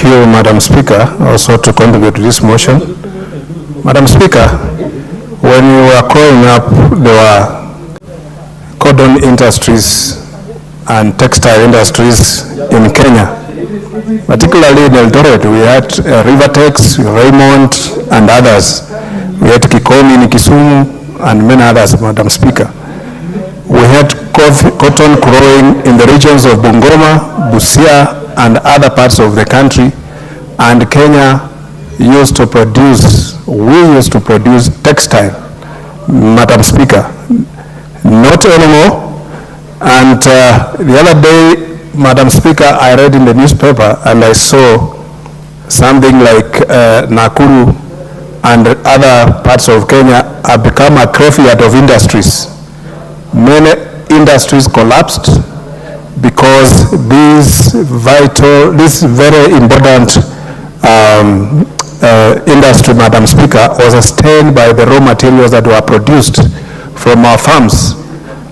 you, Madam Speaker, also to contribute to this motion. Madam Speaker, when you were growing up, there were cotton industries and textile industries in Kenya. Particularly in Eldoret, we had Rivertex, Raymond, and others. We had Kikomi in Kisumu, and many others, Madam Speaker. We had cotton growing in the regions of Bungoma, Busia, and other parts of the country, and Kenya used to produce, we used to produce textile, Madam Speaker. Not anymore. And the other day, Madam Speaker, I read in the newspaper and I saw something like Nakuru and other parts of Kenya have become a graveyard of industries. Many industries collapsed because this very important industry, Madam Speaker, was sustained by the raw materials that were produced from our farms.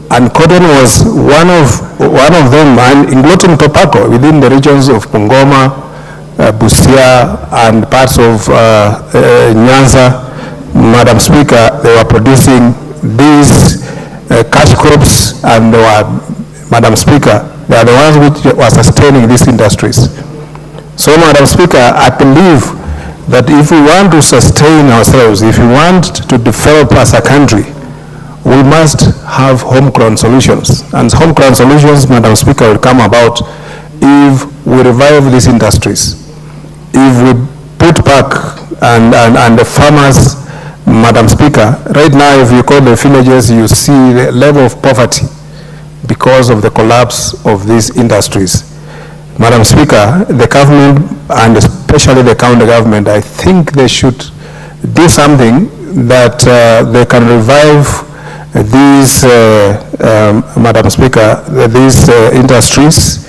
And cotton was one of them, and including tobacco within the regions of Bungoma, Busia, and parts of Nyanza. Madam Speaker, they were producing these cash crops, and they were, Madam Speaker, they are the ones which were sustaining these industries. So, Madam Speaker, I believe that if we want to sustain ourselves, if we want to develop as a country, we must have homegrown solutions. And homegrown solutions, Madam Speaker, will come about if we revive these industries. If we put back and the farmers, Madam Speaker, right now if you call the villages, you see the level of poverty because of the collapse of these industries. Madam Speaker, the government, and especially the county government, I think they should do something that they can revive these, Madam Speaker, these industries,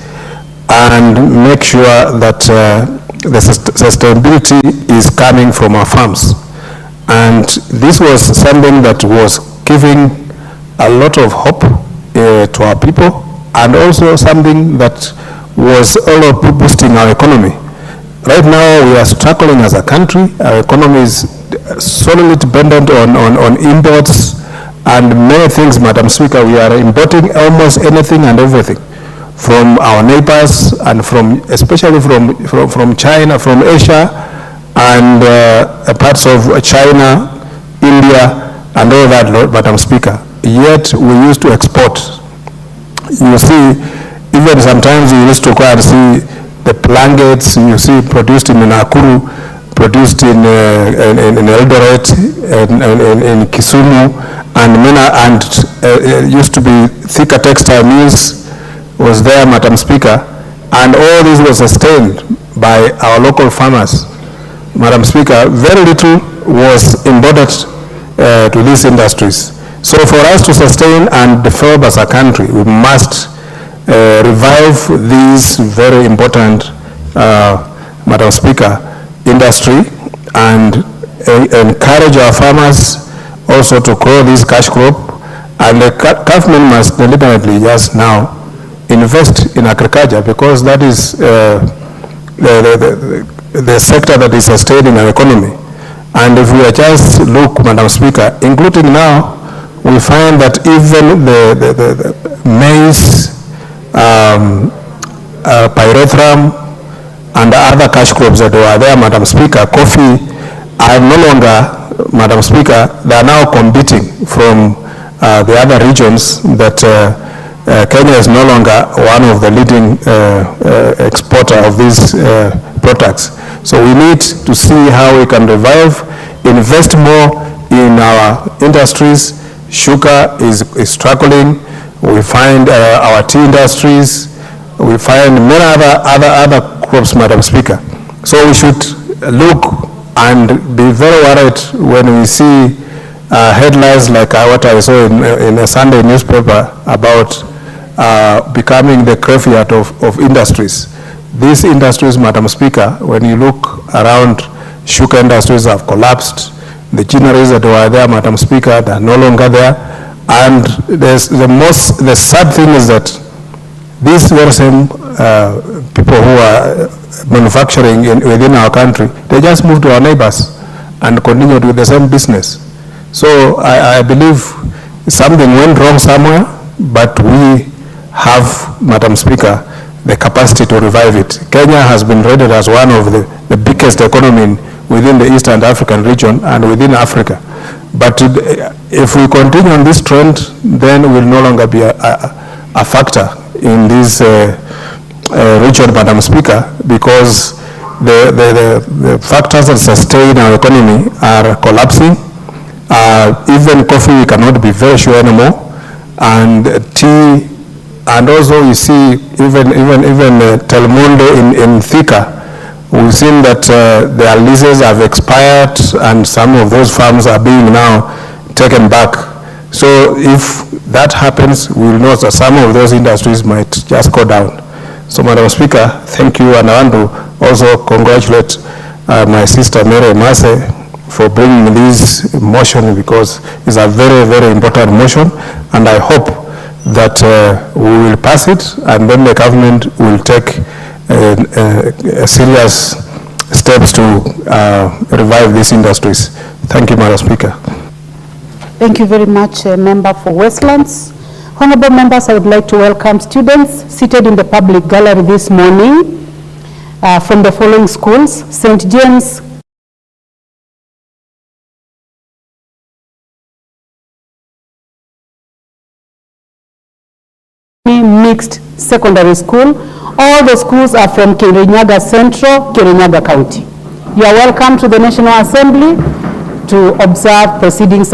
and make sure that the sustainability is coming from our farms. And this was something that was giving a lot of hope to our people, and also something that was all boosting our economy. Right now we are struggling as a country. Our economy is solely dependent on imports and many things, Madam Speaker. We are importing almost anything and everything from our neighbors, and especially from China, from Asia, and parts of China, India, and all that, Madam Speaker. Yet we used to export. You see, even sometimes you used to go and see the blankets you see produced in Nakuru, produced in Eldoret, in Kisumu, and used to be thicker textile mills was there, Madam Speaker, and all this was sustained by our local farmers. Madam Speaker, very little was imported to these industries. So for us to sustain and develop as a country, we must revive these very important, Madam Speaker, industry, and encourage our farmers also to grow this cash crop. And the government must deliberately just now invest in agriculture, because that is the sector that is sustaining our economy. And if we just look, Madam Speaker, including now, we find that even the maize, pyrethrum, and other cash crops that were there, Madam Speaker, coffee, are no longer, Madam Speaker, they are now competing from the other regions, that Kenya is no longer one of the leading exporter of these products. So we need to see how we can revive, invest more in our industries. Sugar is struggling. We find our tea industries. We find many other crops, Madam Speaker. So we should look and be very worried when we see headlines like what I saw in a Sunday newspaper about becoming the graveyard of industries. These industries, Madam Speaker, when you look around, sugar industries have collapsed. The gineries that were there, Madam Speaker, they are no longer there. And the sad thing is that these very same people who are manufacturing within our country, they just move to our neighbors and continued with the same business. So I believe something went wrong somewhere, but we have, Madam Speaker, the capacity to revive it. Kenya has been rated as one of the biggest economy within the Eastern African region and within Africa. But if we continue on this trend, then we will no longer be a factor in this region, Madam Speaker, because the factors that sustain our economy are collapsing. Even coffee we cannot be very sure anymore, and tea, and also you see even Telmondo in Thika, we've seen that their leases have expired and some of those farms are being now taken back. So if that happens, we will know that some of those industries might just go down. So Madam Speaker, thank you, and I want to also congratulate my sister Mary Mase for bringing this motion, because it's a very, very important motion, and I hope that we will pass it, and then the government will take serious steps to revive these industries. Thank you, Madam Speaker. Thank you very much, Member for Westlands. Honorable members, I would like to welcome students seated in the public gallery this morning from the following schools: St. James Mixed Secondary School. All the schools are from Kirinyaga Central, Kirinyaga County. You are welcome to the National Assembly to observe proceedings.